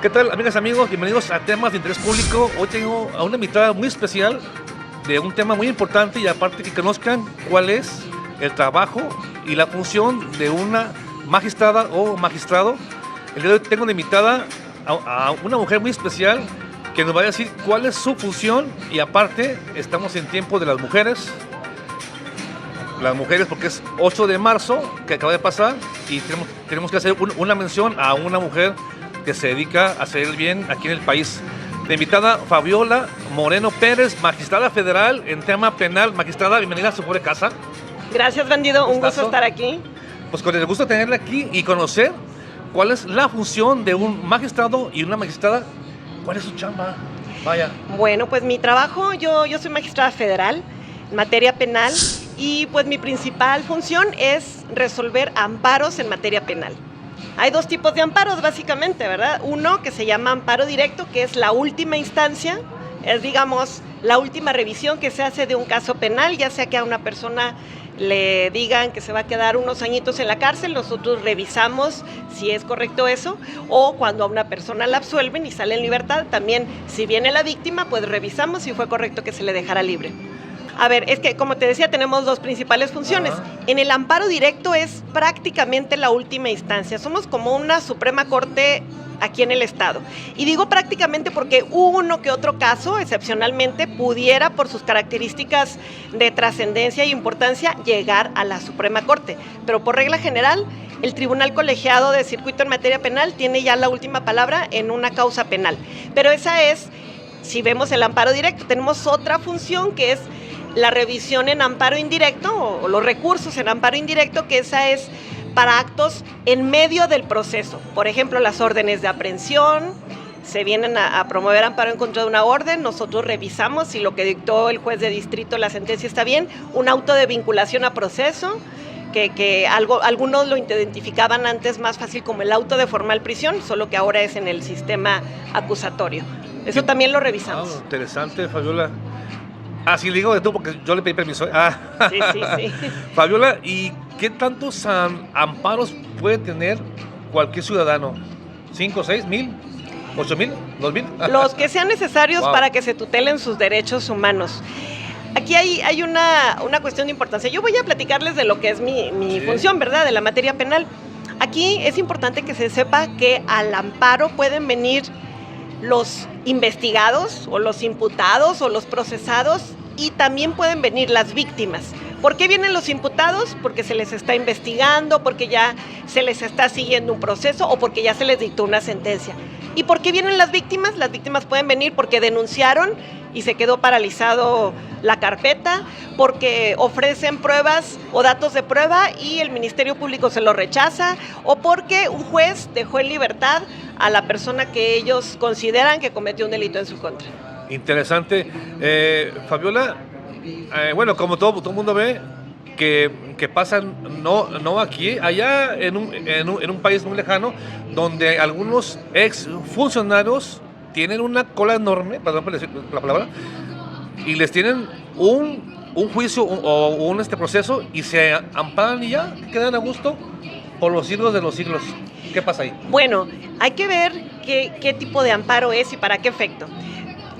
¿Qué tal, amigas y amigos? Bienvenidos a Temas de Interés Público. Hoy tengo a una invitada muy especial de un tema muy importante y aparte que conozcan cuál es el trabajo y la función de una magistrada o magistrado. El día de hoy tengo una invitada a una mujer muy especial que nos va a decir cuál es su función y aparte estamos en tiempo de las mujeres. Las mujeres porque es 8 de marzo que acaba de pasar y tenemos que hacer una mención a una mujer que se dedica a hacer el bien aquí en el país. De invitada Fabiola Moreno Pérez, magistrada federal en tema penal. Magistrada, bienvenida a su pobre casa. Gracias, bandido, un gusto estar aquí. Pues con el gusto de tenerla aquí y conocer cuál es la función de un magistrado y una magistrada. ¿Cuál es su chamba? Vaya. Bueno, pues mi trabajo, yo soy magistrada federal en materia penal y pues mi principal función es resolver amparos en materia penal. Hay dos tipos de amparos básicamente, ¿verdad? Uno que se llama amparo directo, que es la última instancia, es digamos la última revisión que se hace de un caso penal, ya sea que a una persona le digan que se va a quedar unos añitos en la cárcel, nosotros revisamos si es correcto eso, o cuando a una persona la absuelven y sale en libertad, también si viene la víctima, pues revisamos si fue correcto que se le dejara libre. A ver, es que como te decía, tenemos dos principales funciones. En el amparo directo es prácticamente la última instancia. Somos como una Suprema Corte aquí en el Estado. Y digo prácticamente porque uno que otro caso, excepcionalmente, pudiera, por sus características de trascendencia e importancia, llegar a la Suprema Corte. Pero por regla general, el Tribunal Colegiado de Circuito en materia penal tiene ya la última palabra en una causa penal. Pero esa es, si vemos el amparo directo, tenemos otra función que es la revisión en amparo indirecto o los recursos en amparo indirecto, que esa es para actos en medio del proceso. Por ejemplo, las órdenes de aprehensión, se vienen a promover amparo en contra de una orden, nosotros revisamos si lo que dictó el juez de distrito, la sentencia está bien, un auto de vinculación a proceso, que algunos lo identificaban antes más fácil como el auto de formal prisión, solo que ahora es en el sistema acusatorio. Eso también lo revisamos. Interesante, Fabiola. Sí, le digo de tú porque yo le pedí permiso. Sí. Fabiola, ¿y qué tantos amparos puede tener cualquier ciudadano? ¿5, 6, 1000, 8000, 2000? Los que sean necesarios para que se tutelen sus derechos humanos. Aquí hay una cuestión de importancia. Yo voy a platicarles de lo que es mi función, ¿verdad? De la materia penal. Aquí es importante que se sepa que al amparo pueden venir los investigados o los imputados o los procesados y también pueden venir las víctimas. ¿Por qué vienen los imputados? Porque se les está investigando, porque ya se les está siguiendo un proceso o porque ya se les dictó una sentencia. ¿Y por qué vienen las víctimas? Las víctimas pueden venir porque denunciaron y se quedó paralizado la carpeta, porque ofrecen pruebas o datos de prueba y el Ministerio Público se lo rechaza, o porque un juez dejó en libertad a la persona que ellos consideran que cometió un delito en su contra. Interesante. Fabiola, bueno, como todo el mundo ve, que pasan, no aquí, allá en un país muy lejano, donde algunos ex funcionarios tienen una cola enorme, perdón por decir la palabra, y les tienen un juicio o un proceso y se amparan y ya quedan a gusto por los siglos de los siglos. ¿Qué pasa ahí? Bueno, hay que ver qué tipo de amparo es y para qué efecto.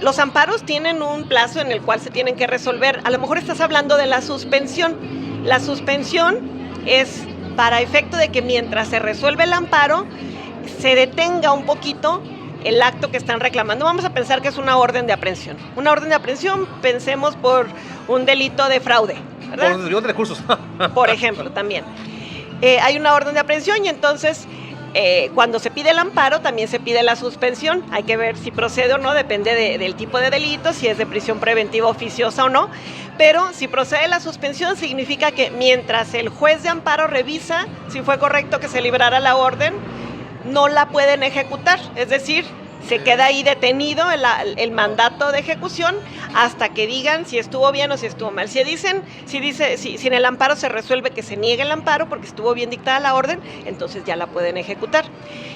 Los amparos tienen un plazo en el cual se tienen que resolver. A lo mejor estás hablando de la suspensión. La suspensión es para efecto de que mientras se resuelve el amparo, se detenga un poquito el acto que están reclamando. Vamos a pensar que es una orden de aprehensión. Una orden de aprehensión, pensemos por un delito de fraude, ¿verdad? Por desvío de recursos. Por ejemplo, también. Hay una orden de aprehensión y entonces cuando se pide el amparo también se pide la suspensión. Hay que ver si procede o no, depende del tipo de delito, si es de prisión preventiva oficiosa o no. Pero si procede la suspensión significa que mientras el juez de amparo revisa si fue correcto que se librara la orden, no la pueden ejecutar, es decir, se queda ahí detenido el mandato de ejecución hasta que digan si estuvo bien o si estuvo mal. Si en el amparo se resuelve que se niegue el amparo porque estuvo bien dictada la orden, entonces ya la pueden ejecutar.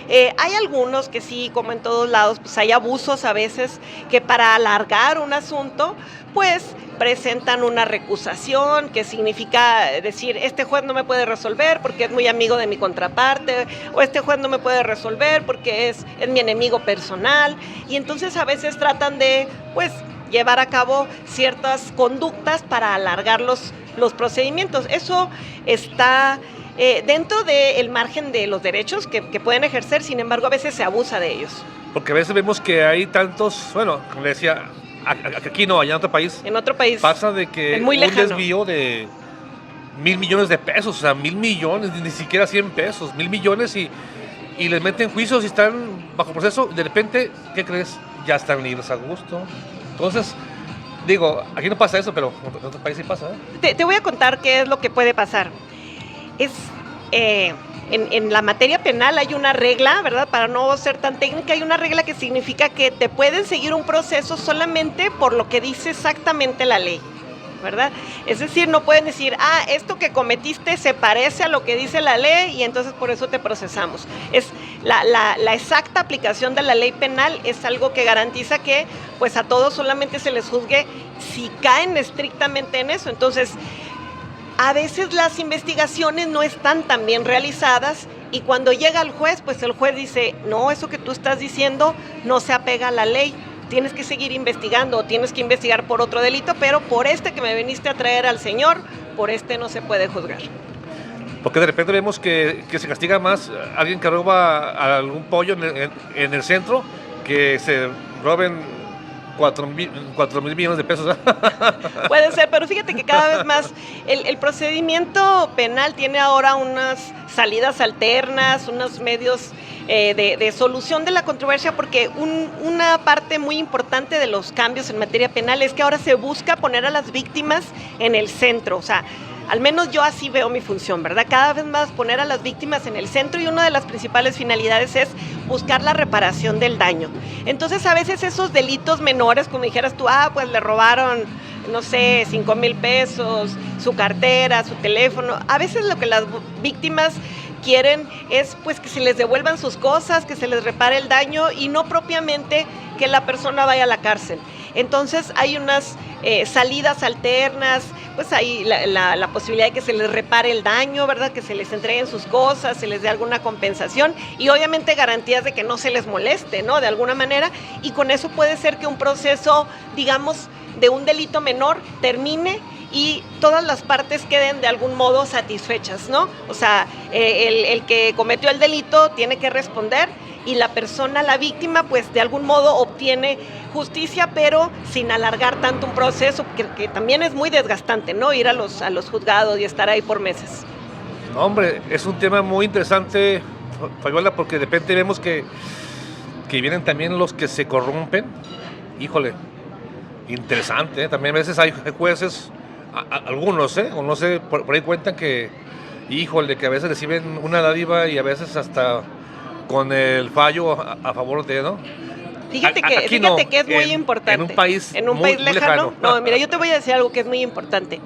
Hay algunos que sí, como en todos lados, pues hay abusos a veces que para alargar un asunto, pues presentan una recusación, que significa decir, este juez no me puede resolver porque es muy amigo de mi contraparte, o este juez no me puede resolver porque es mi enemigo personal, y entonces a veces tratan de, pues, llevar a cabo ciertas conductas para alargar los procedimientos. Eso está dentro del margen de los derechos que pueden ejercer, sin embargo, a veces se abusa de ellos. Porque a veces vemos que hay tantos, bueno, como le decía, aquí no, allá en otro país. En otro país. Pasa de que es muy un lejano. desvío de 1,000 millones de pesos, o sea, 1,000 millones, ni siquiera 100 pesos, 1,000 millones y les meten juicios y están bajo proceso. De repente, ¿qué crees? Ya están libres a gusto. Entonces, digo, aquí no pasa eso, pero en otros países sí pasa. Te voy a contar qué es lo que puede pasar. En la materia penal hay una regla, ¿verdad? Para no ser tan técnica, hay una regla que significa que te pueden seguir un proceso solamente por lo que dice exactamente la ley, ¿verdad? Es decir, no pueden decir, esto que cometiste se parece a lo que dice la ley y entonces por eso te procesamos. Es la exacta aplicación de la ley penal es algo que garantiza que pues a todos solamente se les juzgue si caen estrictamente en eso. Entonces, a veces las investigaciones no están tan bien realizadas y cuando llega el juez, pues el juez dice, no, eso que tú estás diciendo no se apega a la ley, tienes que seguir investigando o tienes que investigar por otro delito, pero por este que me viniste a traer al señor, por este no se puede juzgar. Porque de repente vemos que se castiga más a alguien que roba algún pollo en el centro, que se roben 4,000 millones de pesos. Puede ser, pero fíjate que cada vez más el procedimiento penal tiene ahora unas salidas alternas, unos medios de solución de la controversia, porque una parte muy importante de los cambios en materia penal es que ahora se busca poner a las víctimas en el centro, o sea, al menos yo así veo mi función, ¿verdad? Cada vez más poner a las víctimas en el centro y una de las principales finalidades es buscar la reparación del daño. Entonces, a veces esos delitos menores, como dijeras tú, pues le robaron, no sé, 5,000 pesos, su cartera, su teléfono. A veces lo que las víctimas quieren es pues que se les devuelvan sus cosas, que se les repare el daño y no propiamente que la persona vaya a la cárcel. Entonces hay unas salidas alternas, pues hay la posibilidad de que se les repare el daño, ¿verdad? Que se les entreguen sus cosas, se les dé alguna compensación y obviamente garantías de que no se les moleste, ¿no? De alguna manera, y con eso puede ser que un proceso, digamos, de un delito menor termine y todas las partes queden de algún modo satisfechas, ¿no? O sea, el que cometió el delito tiene que responder y la persona, la víctima, pues de algún modo obtiene justicia, pero sin alargar tanto un proceso, que también es muy desgastante, ¿no? Ir a los juzgados y estar ahí por meses. No, hombre, es un tema muy interesante, Fabiola, porque de repente vemos que vienen también los que se corrompen. Híjole, interesante, ¿eh? También a veces hay jueces, algunos, o no sé, por ahí cuentan que, híjole, que a veces reciben una dádiva y a veces hasta con el fallo a favor de, ¿no? Fíjate que es muy importante. En un país muy lejano. No, mira, yo te voy a decir algo que es muy importante.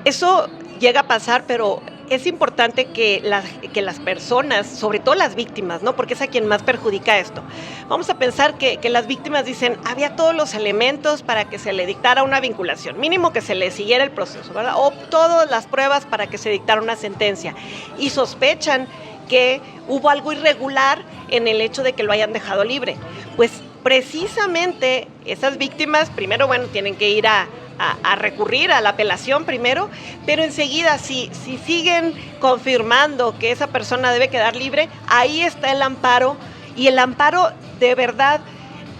Eso llega a pasar, pero es importante que las personas, sobre todo las víctimas, ¿no? Porque es a quien más perjudica esto. Vamos a pensar que las víctimas dicen, había todos los elementos para que se le dictara una vinculación, mínimo que se le siguiera el proceso, ¿verdad? O todas las pruebas para que se dictara una sentencia. Y sospechan que hubo algo irregular en el hecho de que lo hayan dejado libre. Pues precisamente esas víctimas, primero, bueno, tienen que ir a recurrir a la apelación primero, pero enseguida si siguen confirmando que esa persona debe quedar libre, ahí está el amparo, y el amparo de verdad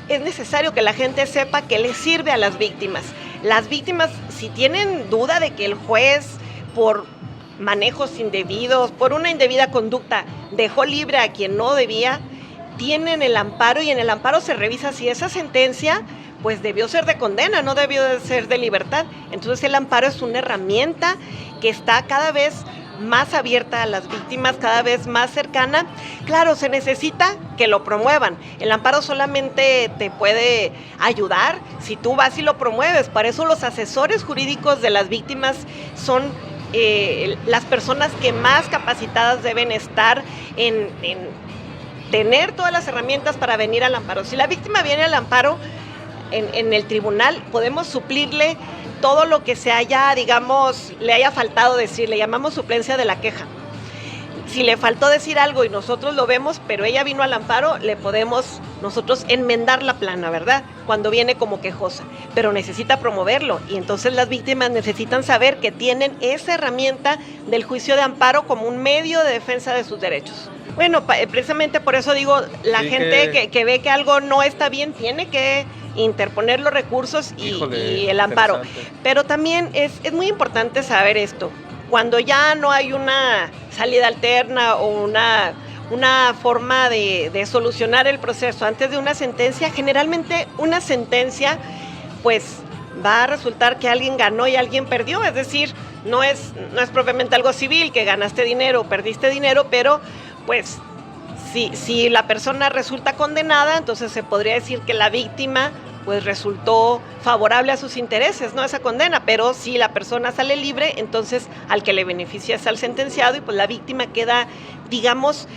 es necesario que la gente sepa que le sirve a las víctimas. Las víctimas, si tienen duda de que el juez, por manejos indebidos, por una indebida conducta, dejó libre a quien no debía, tienen el amparo y en el amparo se revisa si esa sentencia pues debió ser de condena, no debió de ser de libertad. Entonces el amparo es una herramienta que está cada vez más abierta a las víctimas, cada vez más cercana. Claro, se necesita que lo promuevan. El amparo solamente te puede ayudar si tú vas y lo promueves. Para eso los asesores jurídicos de las víctimas son las personas que más capacitadas deben estar en tener todas las herramientas para venir al amparo. Si la víctima viene al amparo en el tribunal, podemos suplirle todo lo que se haya, digamos, le haya faltado decir, le llamamos suplencia de la queja. Si le faltó decir algo y nosotros lo vemos, pero ella vino al amparo, le podemos nosotros enmendar la plana, ¿verdad? Cuando viene como quejosa, pero necesita promoverlo y entonces las víctimas necesitan saber que tienen esa herramienta del juicio de amparo como un medio de defensa de sus derechos. Bueno, precisamente por eso digo, la gente que ve que algo no está bien tiene que interponer los recursos y el amparo. Pero también es muy importante saber esto. Cuando ya no hay una salida alterna o una forma de solucionar el proceso antes de una sentencia, generalmente una sentencia pues va a resultar que alguien ganó y alguien perdió, es decir, no es propiamente algo civil, que ganaste dinero o perdiste dinero, pero pues si la persona resulta condenada, entonces se podría decir que la víctima pues resultó favorable a sus intereses, ¿no? Esa condena, pero si la persona sale libre, entonces al que le beneficia es al sentenciado y pues la víctima queda, digamos,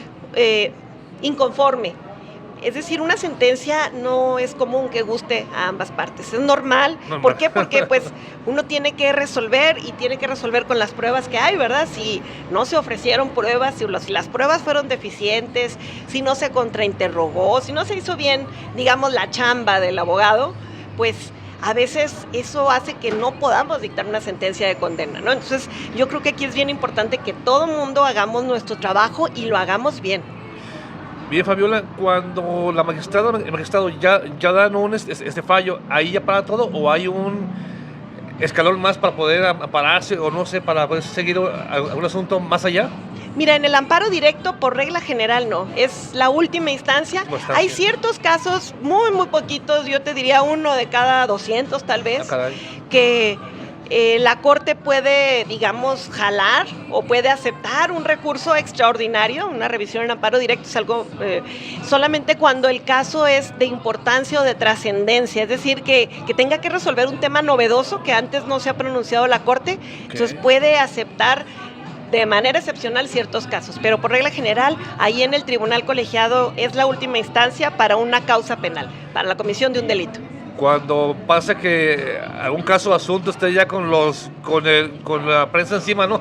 inconforme. Es decir, una sentencia no es común que guste a ambas partes, es normal. ¿Por qué? Porque pues uno tiene que resolver y tiene que resolver con las pruebas que hay, ¿verdad? Si no se ofrecieron pruebas, si las pruebas fueron deficientes, si no se contrainterrogó, si no se hizo bien, digamos, la chamba del abogado, pues a veces eso hace que no podamos dictar una sentencia de condena, ¿no? Entonces yo creo que aquí es bien importante que todo mundo hagamos nuestro trabajo y lo hagamos bien. Bien, Fabiola, cuando el magistrado ya dan un fallo, ¿ahí ya para todo o hay un escalón más para poder ampararse o no sé, para poder seguir algún asunto más allá? Mira, en el amparo directo, por regla general, no. Es la última instancia. Hay ciertos casos, muy, muy poquitos, yo te diría 1 de cada 200 tal vez, que la Corte puede, digamos, jalar o puede aceptar un recurso extraordinario, una revisión en amparo directo, es algo solamente cuando el caso es de importancia o de trascendencia, es decir, que tenga que resolver un tema novedoso que antes no se ha pronunciado la Corte, entonces puede aceptar de manera excepcional ciertos casos, pero por regla general, ahí en el tribunal colegiado es la última instancia para una causa penal, para la comisión de un delito. Cuando pasa que algún caso o asunto esté ya con la prensa encima, ¿no?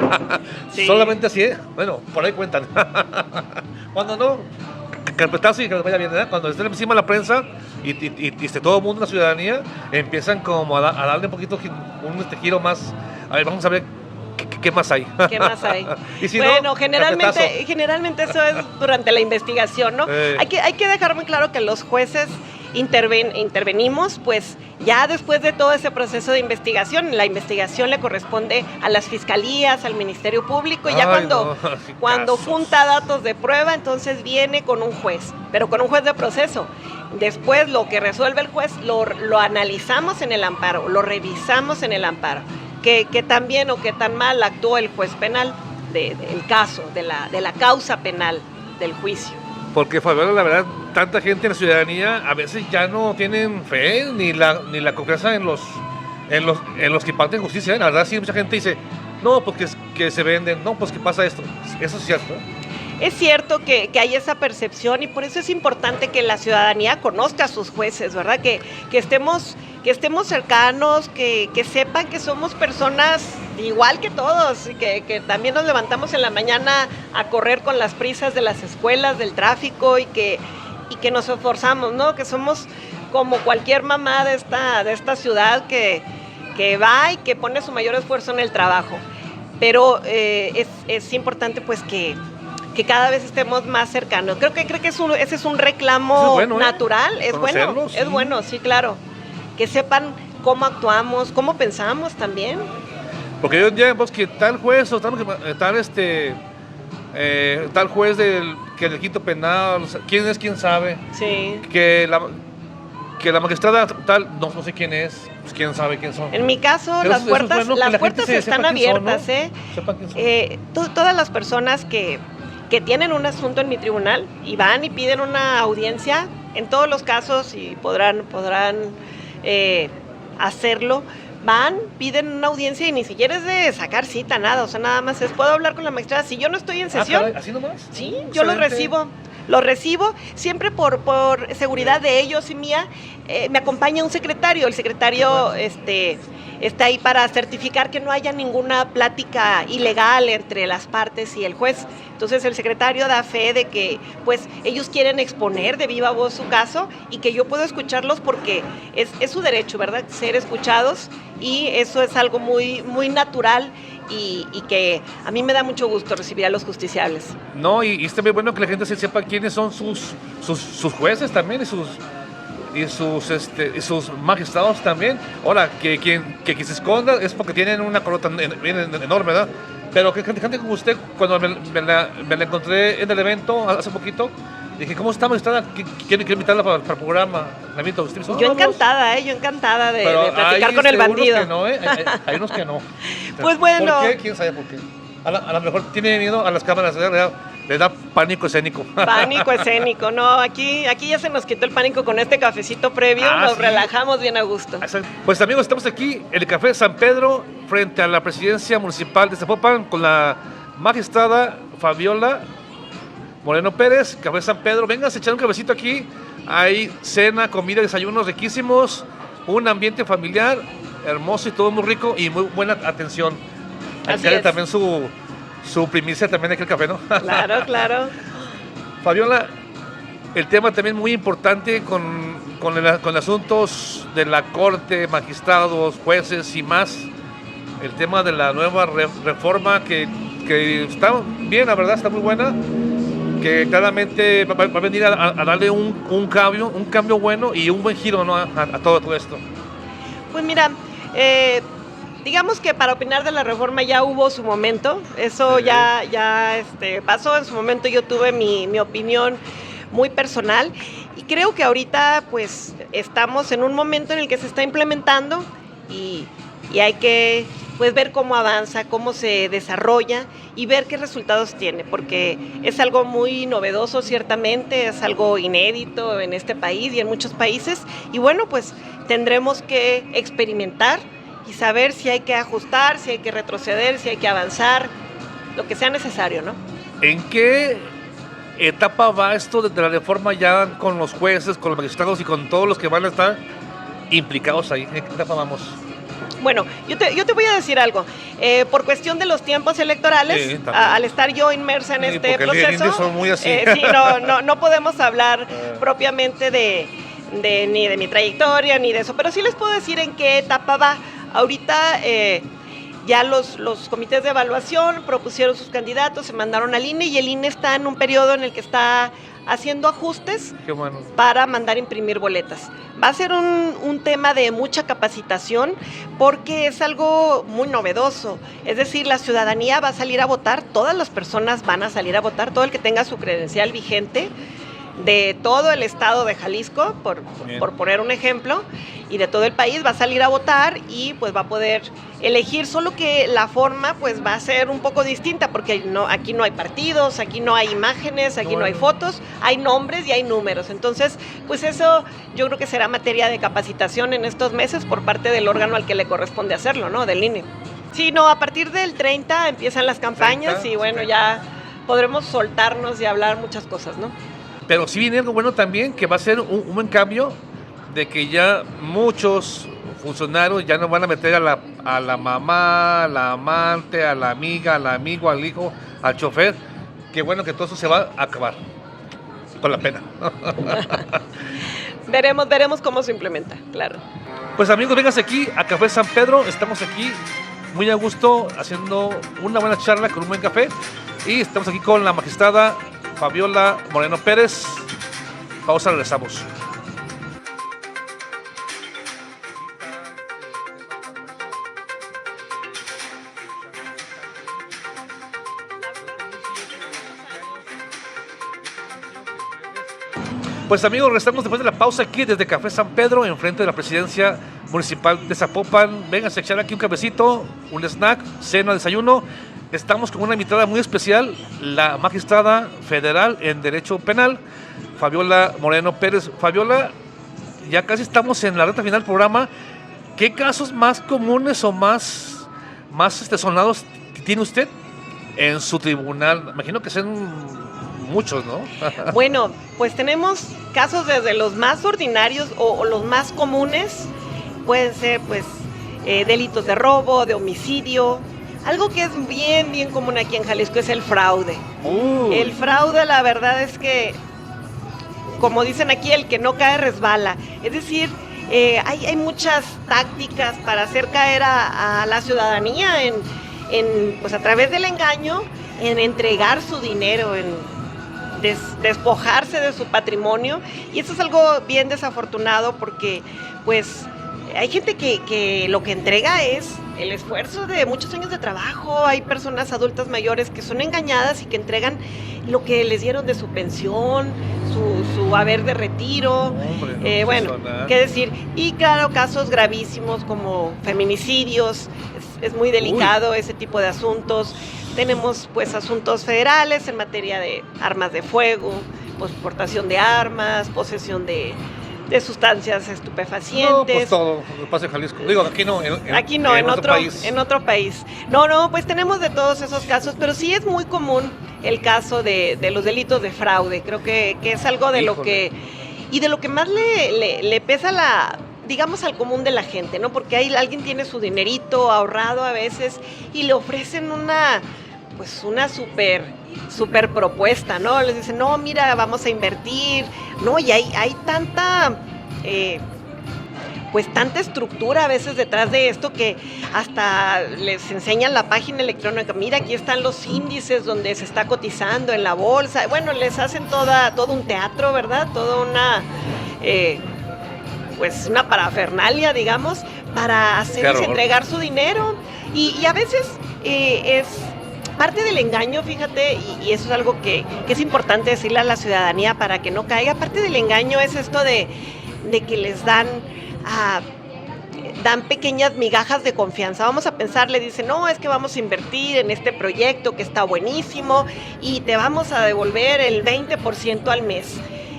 Sí. Solamente así, ¿eh? Bueno, por ahí cuentan. Cuando no, carpetazo y que les vaya bien, ¿eh? Cuando esté encima la prensa y esté todo el mundo, la ciudadanía, empiezan como a darle un poquito un giro más. A ver, vamos a ver qué más hay. ¿Qué más hay? Y si bueno, no, generalmente eso es durante la investigación, ¿no? Hay que dejar muy claro que los jueces intervenimos, pues ya después de todo ese proceso de investigación, la investigación le corresponde a las fiscalías, al Ministerio Público, y ya cuando junta datos de prueba, entonces viene con un juez, pero con un juez de proceso. Después lo que resuelve el juez lo analizamos en el amparo, lo revisamos en el amparo, que tan bien o que tan mal actuó el juez penal del caso, de la causa penal del juicio. Porque, Fabiola, la verdad, tanta gente en la ciudadanía a veces ya no tienen fe ni la confianza en los que imparten justicia. La verdad, sí, mucha gente dice, no, pues que se venden, no, pues que pasa esto. Eso es cierto. Es cierto que hay esa percepción y por eso es importante que la ciudadanía conozca a sus jueces, ¿verdad? Que estemos cercanos, que sepan que somos personas igual que todos, y que también nos levantamos en la mañana a correr con las prisas de las escuelas, del tráfico, y que nos esforzamos, ¿no? Que somos como cualquier mamá de esta ciudad que va y que pone su mayor esfuerzo en el trabajo. Pero es importante pues que cada vez estemos más cercanos. Creo que ese es un reclamo bueno, natural, es bueno, sí, claro. Que sepan cómo actuamos, cómo pensamos también. Porque hoy en día vemos que tal juez o tal juez del quinto penal, quién es, quién sabe. Sí. Que la magistrada tal, no sé quién es, pues quién sabe quién son. En mi caso, pero las puertas están abiertas, son, ¿no? Sepan quién son. Todas las personas que tienen un asunto en mi tribunal y van y piden una audiencia, en todos los casos, y podrán hacerlo, piden una audiencia y ni siquiera es de sacar cita, nada, o sea, nada más es, ¿puedo hablar con la magistrada? Si yo no estoy en sesión, ¿así nomás? Sí, yo los recibo. lo recibo, siempre por seguridad de ellos y mía, me acompaña un secretario. El secretario está ahí para certificar que no haya ninguna plática ilegal entre las partes y el juez. Entonces el secretario da fe de que pues ellos quieren exponer de viva voz su caso y que yo puedo escucharlos porque es su derecho, ¿verdad? Ser escuchados, y eso es algo muy, muy natural y que a mí me da mucho gusto recibir a los justiciables. No, y está muy bueno que la gente sepa quiénes son sus jueces también y sus magistrados también. Ahora, que quien se esconda es porque tienen una corota enorme, ¿verdad? Pero que gente como usted, cuando me la encontré en el evento hace poquito, dije, ¿cómo está, magistrada? Quiero invitarla para el programa. La invito a usted. Yo encantada de platicar con el bandido. Hay unos que no. Pues bueno. ¿Por qué? ¿Quién sabe por qué? A lo mejor tiene miedo a las cámaras, le da pánico escénico. Pánico escénico, no, aquí ya se nos quitó el pánico con este cafecito previo, nos relajamos bien a gusto. Pues amigos, estamos aquí en el Café San Pedro, frente a la presidencia municipal de Zapopan, con la magistrada Fabiola Moreno Pérez. Café San Pedro, vengan a echar un cafecito aquí, hay cena, comida, desayunos riquísimos, un ambiente familiar hermoso y todo muy rico y muy buena atención. Así es. También su primicia también de aquel café, ¿no? Claro, claro. Fabiola, el tema también muy importante con asuntos de la corte, magistrados, jueces y más. El tema de la nueva reforma que está bien, la verdad, está muy buena. Que claramente va a venir a darle un cambio bueno y un buen giro, ¿no? a todo esto. Pues mira, digamos que para opinar de la reforma ya hubo su momento, eso sí. ya pasó en su momento. Yo tuve mi opinión muy personal y creo que ahorita pues estamos en un momento en el que se está implementando y hay que pues ver cómo avanza, cómo se desarrolla y ver qué resultados tiene, porque es algo muy novedoso ciertamente, es algo inédito en este país y en muchos países, y bueno, pues tendremos que experimentar y saber si hay que ajustar, si hay que retroceder, si hay que avanzar, lo que sea necesario, ¿no? ¿En qué etapa va esto de la reforma ya con los jueces, con los magistrados y con todos los que van a estar implicados ahí? ¿En qué etapa vamos? Bueno, yo te voy a decir algo. Por cuestión de los tiempos electorales, sí, al estar yo inmersa en este proceso, son muy así. Sí, no podemos hablar propiamente ni de mi trayectoria ni de eso, pero sí les puedo decir en qué etapa va. Ahorita ya los comités de evaluación propusieron sus candidatos, se mandaron al INE y el INE está en un periodo en el que está haciendo ajustes para mandar imprimir boletas. Va a ser un tema de mucha capacitación porque es algo muy novedoso. Es decir, la ciudadanía va a salir a votar, todas las personas van a salir a votar, todo el que tenga su credencial vigente de todo el estado de Jalisco, por poner un ejemplo, y de todo el país va a salir a votar y pues va a poder elegir, solo que la forma pues va a ser un poco distinta porque aquí no hay partidos, aquí no hay imágenes, aquí no hay fotos, hay nombres y hay números. Entonces, pues eso yo creo que será materia de capacitación en estos meses por parte del órgano al que le corresponde hacerlo, ¿no? Del INE. Sí, no, a partir del 30 empiezan las campañas y bueno, ya podremos soltarnos y hablar muchas cosas, ¿no? Pero sí viene algo bueno también, que va a ser un buen cambio, de que ya muchos funcionarios ya no van a meter a la mamá, a la amante, a la amiga, al amigo, al hijo, al chofer. Qué bueno que todo eso se va a acabar, con la pena. Veremos cómo se implementa, claro. Pues amigos, vénganse aquí a Café San Pedro, estamos aquí muy a gusto haciendo una buena charla con un buen café y estamos aquí con la magistrada Fabiola Moreno Pérez. Pausa, regresamos. Pues amigos, regresamos después de la pausa aquí desde Café San Pedro, enfrente de la presidencia municipal de Zapopan. Vengan a echar aquí un cafecito, un snack, cena, desayuno. Estamos con una invitada muy especial, la magistrada federal en Derecho Penal, Fabiola Moreno Pérez. Fabiola, ya casi estamos en la recta final del programa. ¿Qué casos más comunes o más sonados tiene usted en su tribunal? Imagino que sean muchos, ¿no? Bueno, pues tenemos casos desde los más ordinarios o los más comunes. Pueden ser, pues, delitos de robo, de homicidio. Algo que es bien, bien común aquí en Jalisco es el fraude. El fraude, la verdad es que, como dicen aquí, el que no cae resbala. Es decir, hay muchas tácticas para hacer caer a la ciudadanía pues a través del engaño, en entregar su dinero, en despojarse de su patrimonio. Y eso es algo bien desafortunado porque, pues, hay gente que lo que entrega es el esfuerzo de muchos años de trabajo. Hay personas adultas mayores que son engañadas y que entregan lo que les dieron de su pensión, su haber de retiro. Bueno, qué decir. Y claro, casos gravísimos como feminicidios. Es muy delicado ese tipo de asuntos. Tenemos pues asuntos federales en materia de armas de fuego, pues, portación de armas, posesión de sustancias estupefacientes. No, pues todo lo que pasa en Jalisco. Digo, aquí no, en otro país. No, pues tenemos de todos esos casos, pero sí es muy común el caso de los delitos de fraude. Creo que es algo de lo que más le pesa digamos, al común de la gente, ¿no? Porque alguien tiene su dinerito ahorrado a veces y le ofrecen una super propuesta, ¿no? Les dicen, no, mira, vamos a invertir, ¿no? Y hay tanta, pues tanta estructura a veces detrás de esto que hasta les enseñan la página electrónica. Mira, aquí están los índices donde se está cotizando en la bolsa. Bueno, les hacen todo un teatro, ¿verdad? Toda pues una parafernalia, digamos, para hacerles entregar su dinero. Y a veces es parte del engaño, fíjate, y eso es algo que es importante decirle a la ciudadanía para que no caiga. Parte del engaño es esto de que les dan pequeñas migajas de confianza. Vamos a pensar, le dicen, no, es que vamos a invertir en este proyecto que está buenísimo y te vamos a devolver el 20% al mes.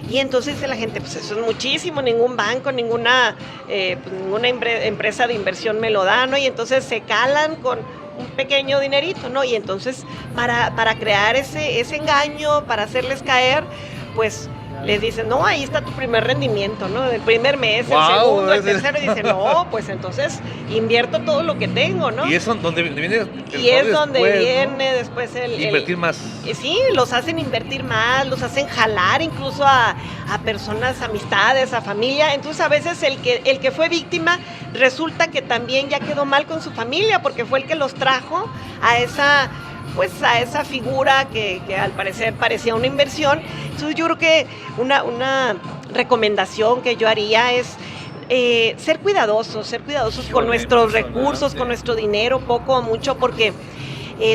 Y entonces dice la gente, pues eso es muchísimo, ningún banco, ninguna empresa de inversión me lo da, ¿no? Y entonces se calan con un pequeño dinerito, ¿no? Y entonces para crear ese engaño, para hacerles caer, pues les dicen, no, ahí está tu primer rendimiento, ¿no? El primer mes, el segundo, el tercero, y dicen, no, pues entonces invierto todo lo que tengo, ¿no? Y es donde viene después el invertir más. Sí, los hacen invertir más, los hacen jalar incluso a personas, amistades, a familia. Entonces a veces el que fue víctima resulta que también ya quedó mal con su familia porque fue el que los trajo a esa figura que al parecer parecía una inversión. Entonces yo creo que una recomendación que yo haría es ser cuidadosos con nuestros recursos, con nuestro dinero, poco o mucho, porque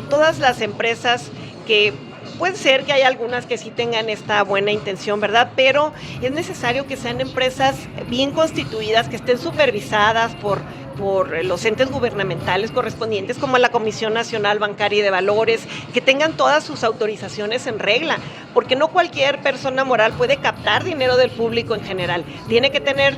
todas las empresas que puede ser que hay algunas que sí tengan esta buena intención, ¿verdad? Pero es necesario que sean empresas bien constituidas, que estén supervisadas por los entes gubernamentales correspondientes, como la Comisión Nacional Bancaria y de Valores, que tengan todas sus autorizaciones en regla, porque no cualquier persona moral puede captar dinero del público en general. Tiene que tener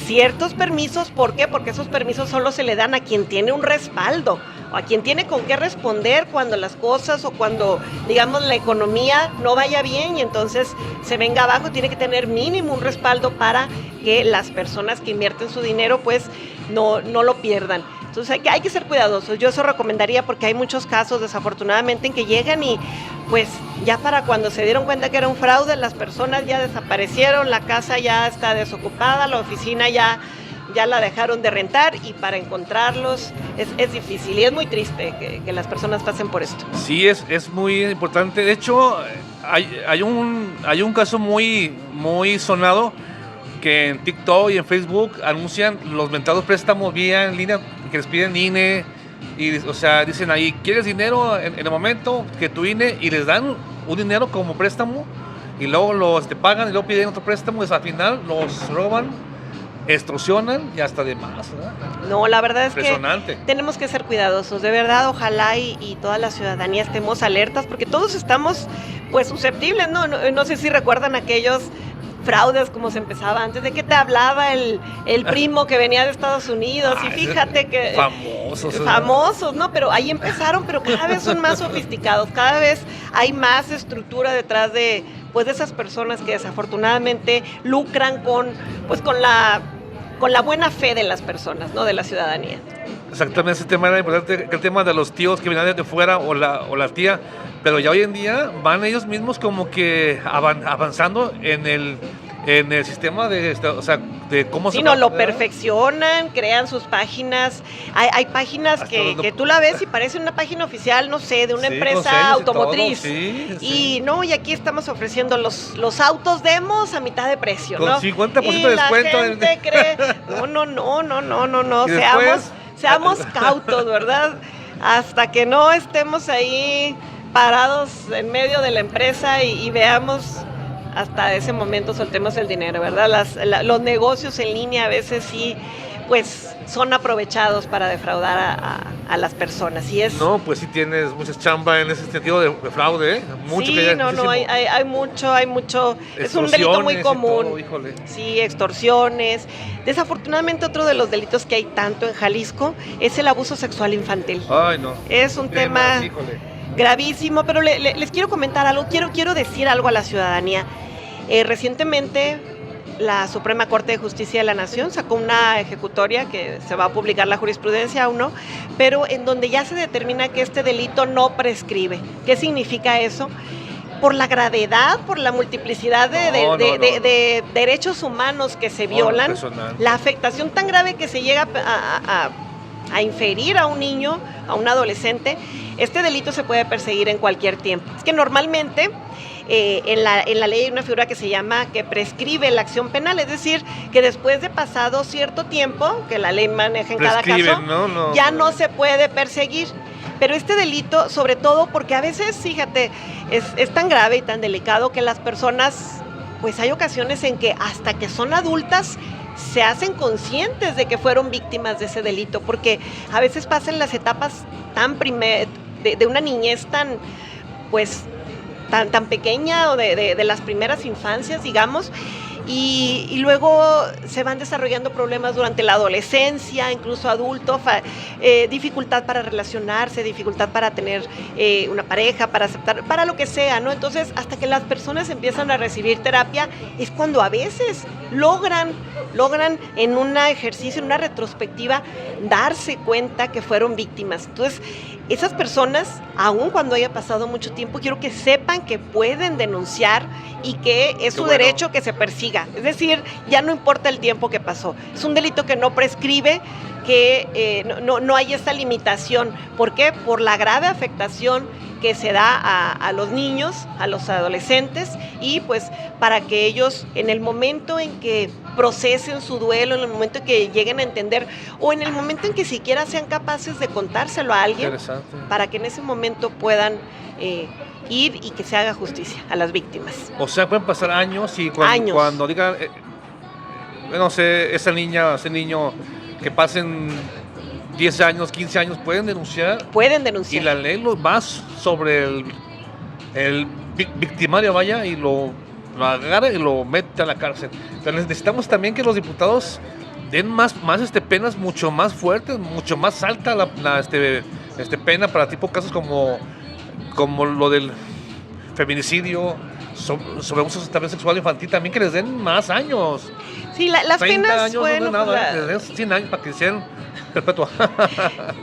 ciertos permisos. ¿Por qué? Porque esos permisos solo se le dan a quien tiene un respaldo, o a quien tiene con qué responder cuando las cosas o cuando, digamos, la economía no vaya bien y entonces se venga abajo. Tiene que tener mínimo un respaldo para que las personas que invierten su dinero pues no lo pierdan. Entonces hay que ser cuidadosos. Yo eso recomendaría porque hay muchos casos desafortunadamente en que llegan y pues ya para cuando se dieron cuenta que era un fraude, las personas ya desaparecieron, la casa ya está desocupada, la oficina ya la dejaron de rentar y para encontrarlos es difícil y es muy triste que las personas pasen por esto. Sí, es muy importante. De hecho, hay un caso muy, muy sonado que en TikTok y en Facebook anuncian los mentados préstamos vía en línea que les piden INE y, o sea, dicen ahí, ¿quieres dinero en el momento que tu INE? Y les dan un dinero como préstamo y luego te pagan y luego piden otro préstamo y al final los roban, extorsionan y hasta de más, ¿verdad? No, la verdad es que tenemos que ser cuidadosos, de verdad, ojalá y toda la ciudadanía estemos alertas porque todos estamos pues susceptibles, ¿no? No sé si recuerdan aquellos fraudes como se empezaba antes, de que te hablaba el primo que venía de Estados Unidos, y fíjate que... Famosos, ¿no? Pero ahí empezaron, pero cada vez son más sofisticados, cada vez hay más estructura detrás de, pues, de esas personas que desafortunadamente lucran con la buena fe de las personas, ¿no? De la ciudadanía. Exactamente, ese tema era importante, que el tema de los tíos que venían de fuera o la tía, pero ya hoy en día van ellos mismos como que avanzando en el sistema o sea, de cómo sí, no, lo perfeccionan, crean sus páginas. Hay páginas que tú la ves y parece una página oficial, no sé, de una empresa automotriz. Y aquí estamos ofreciendo los autos demos a mitad de precio, con ¿no? 50% y de descuento. La gente cree, no. Seamos cautos, ¿verdad? Hasta que no estemos ahí parados en medio de la empresa y veamos, hasta ese momento soltemos el dinero, ¿verdad? Los negocios en línea a veces sí, pues, son aprovechados para defraudar a las personas. Y No, pues sí tienes mucha chamba en ese sentido de fraude, ¿eh? Mucho sí, hay mucho. Es un delito muy común. Todo, híjole. Sí, extorsiones. Desafortunadamente, otro de los delitos que hay tanto en Jalisco es el abuso sexual infantil. Ay, no. Es un tema gravísimo, pero les quiero comentar algo, quiero decir algo a la ciudadanía. Recientemente la Suprema Corte de Justicia de la Nación sacó una ejecutoria que se va a publicar la jurisprudencia aún no, pero en donde ya se determina que este delito no prescribe. ¿Qué significa eso? Por la gravedad, por la multiplicidad de derechos humanos que se violan, la afectación tan grave que se llega a inferir a un niño, a un adolescente, este delito se puede perseguir en cualquier tiempo. Es que normalmente en la ley hay una figura que se llama que prescribe la acción penal, es decir, que después de pasado cierto tiempo, que la ley maneja en cada caso, ya no se puede perseguir. Pero este delito, sobre todo porque a veces, fíjate, es tan grave y tan delicado que las personas, pues hay ocasiones en que hasta que son adultas se hacen conscientes de que fueron víctimas de ese delito, porque a veces pasan las etapas de una niñez tan pequeña o de las primeras infancias, digamos, y luego se van desarrollando problemas durante la adolescencia, incluso adulto, dificultad para relacionarse, dificultad para tener una pareja, para aceptar, para lo que sea, ¿no? Entonces, hasta que las personas empiezan a recibir terapia, es cuando a veces logran en un ejercicio, en una retrospectiva, darse cuenta que fueron víctimas. Entonces, esas personas, aun cuando haya pasado mucho tiempo, quiero que sepan que pueden denunciar y que es su derecho que se persiga. Es decir, ya no importa el tiempo que pasó. Es un delito que no prescribe, que no hay esa limitación. ¿Por qué? Por la grave afectación que se da a los niños, a los adolescentes, y pues para que ellos, en el momento en que procesen su duelo, en el momento en que lleguen a entender, o en el momento en que siquiera sean capaces de contárselo a alguien, para que en ese momento puedan ir y que se haga justicia a las víctimas. O sea, pueden pasar años y cuando digan, no sé, esa niña, ese niño, que pasen 10 años, 15 años, pueden denunciar. Y la ley va sobre el victimario, vaya, y lo agarra y lo mete a la cárcel. Entonces necesitamos también que los diputados den más penas mucho más fuertes, mucho más alta la pena para tipo casos como lo del feminicidio, sobre abuso también sexual infantil, también que les den más años. Sí, las 30 penas, años, bueno, no es nada, les den 100 años para que sean perpetua.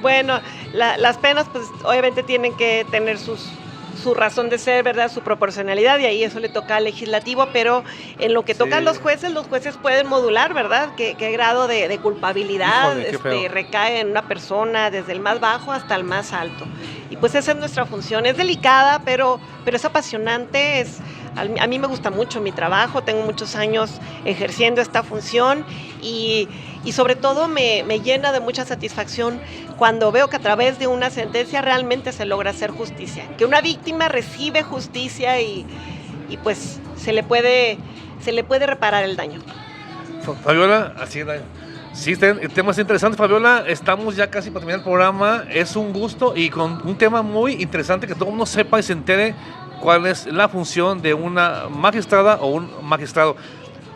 Bueno, las penas pues obviamente tienen que tener su razón de ser, ¿verdad? Su proporcionalidad, y ahí eso le toca al legislativo, pero en lo que toca a los jueces pueden modular, ¿verdad? ¿Qué grado de culpabilidad recae en una persona, desde el más bajo hasta el más alto? Y pues esa es nuestra función. Es delicada, pero es apasionante. A mí me gusta mucho mi trabajo, tengo muchos años ejerciendo esta función y sobre todo me llena de mucha satisfacción cuando veo que a través de una sentencia realmente se logra hacer justicia, que una víctima recibe justicia y pues se le puede reparar el daño. Fabiola, así es. Sí, el tema es interesante, Fabiola. Estamos ya casi para terminar el programa. Es un gusto y con un tema muy interesante, que todo el mundo sepa y se entere cuál es la función de una magistrada o un magistrado.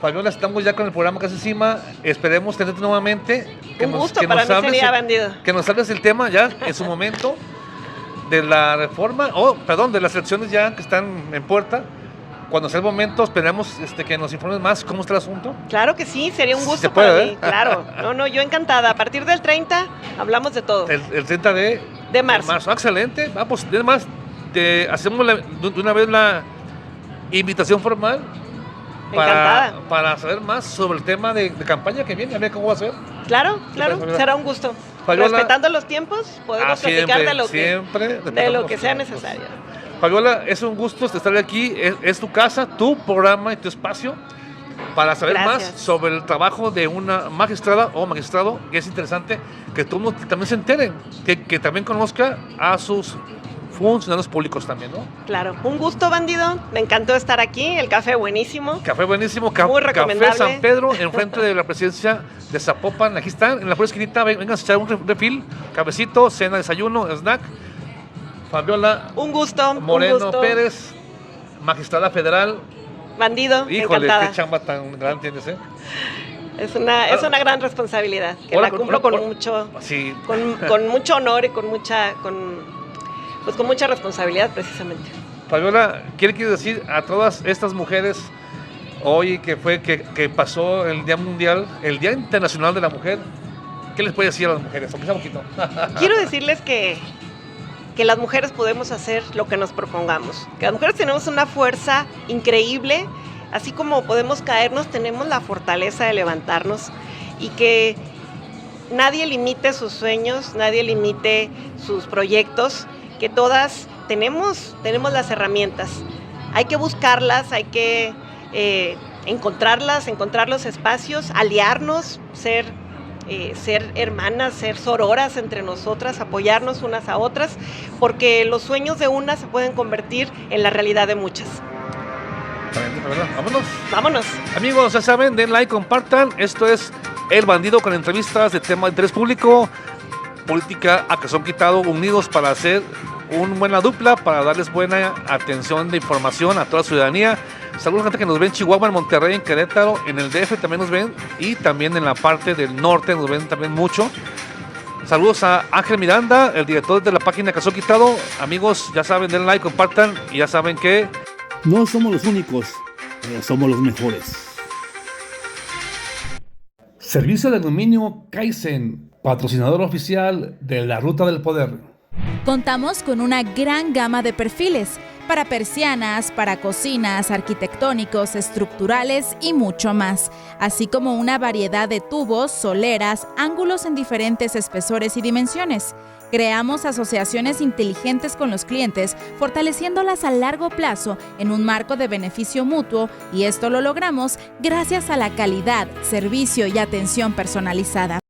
Fabiola, estamos ya con el programa casi encima. Esperemos tenerte nuevamente. Un gusto, para mí sería Bandido. Que nos hables del tema ya en su momento de la reforma, de las elecciones ya que están en puerta. Cuando sea el momento, esperemos que nos informes más cómo está el asunto. Claro que sí, sería un gusto ¿Se puede, para mí. Claro, no, yo encantada. A partir del 30 hablamos de todo. El 30 de marzo. Excelente. Vamos, además, hacemos de una vez la invitación formal para saber más sobre el tema de campaña que viene, a ver cómo va a ser. Claro, será un gusto. Fabiola, respetando los tiempos, podemos platicar de lo que sea necesario. Fabiola, es un gusto estar aquí, es tu casa, tu programa y tu espacio para saber más sobre el trabajo de una magistrada o magistrado, que es interesante que todo el mundo también se entere, que también conozca a sus funcionarios públicos también, ¿no? Claro, un gusto, Bandido, me encantó estar aquí, el café buenísimo. Muy recomendable. Café San Pedro, enfrente de la presidencia de Zapopan, aquí están, en la pura esquinita, vengan a echar un refil, cafecito, cena, desayuno, snack. Fabiola, un gusto. Moreno Pérez, magistrada federal. Bandido, híjole, encantada. Qué chamba tan grande tienes, ¿eh? Es una gran responsabilidad, que la cumplo con mucho honor y con mucha responsabilidad, precisamente. Fabiola, ¿qué le quieres decir a todas estas mujeres hoy que pasó el Día Mundial, el Día Internacional de la Mujer? ¿Qué les puedes decir a las mujeres? Aunque sea un poquito. Quiero decirles que las mujeres podemos hacer lo que nos propongamos, que las mujeres tenemos una fuerza increíble, así como podemos caernos, tenemos la fortaleza de levantarnos, y que nadie limite sus sueños, nadie limite sus proyectos, que todas tenemos las herramientas, hay que buscarlas, hay que encontrar los espacios, aliarnos, ser hermanas, ser sororas entre nosotras, apoyarnos unas a otras, porque los sueños de unas se pueden convertir en la realidad de muchas. Vámonos. Amigos, ya saben, den like, compartan. Esto es El Bandido, con entrevistas de tema de interés público, política a que son quitado, unidos para hacer una buena dupla, para darles buena atención de información a toda la ciudadanía. Saludos a gente que nos ve en Chihuahua, en Monterrey, en Querétaro, en el DF también nos ven, y también en la parte del norte nos ven también mucho. Saludos a Ángel Miranda, el director de la página Caso Quitado. Amigos, ya saben, den like, compartan, y ya saben que no somos los únicos, pero somos los mejores. Servicio de Aluminio Kaizen, patrocinador oficial de la Ruta del Poder. Contamos con una gran gama de perfiles para persianas, para cocinas, arquitectónicos, estructurales y mucho más, así como una variedad de tubos, soleras, ángulos en diferentes espesores y dimensiones. Creamos asociaciones inteligentes con los clientes, fortaleciéndolas a largo plazo en un marco de beneficio mutuo, y esto lo logramos gracias a la calidad, servicio y atención personalizada.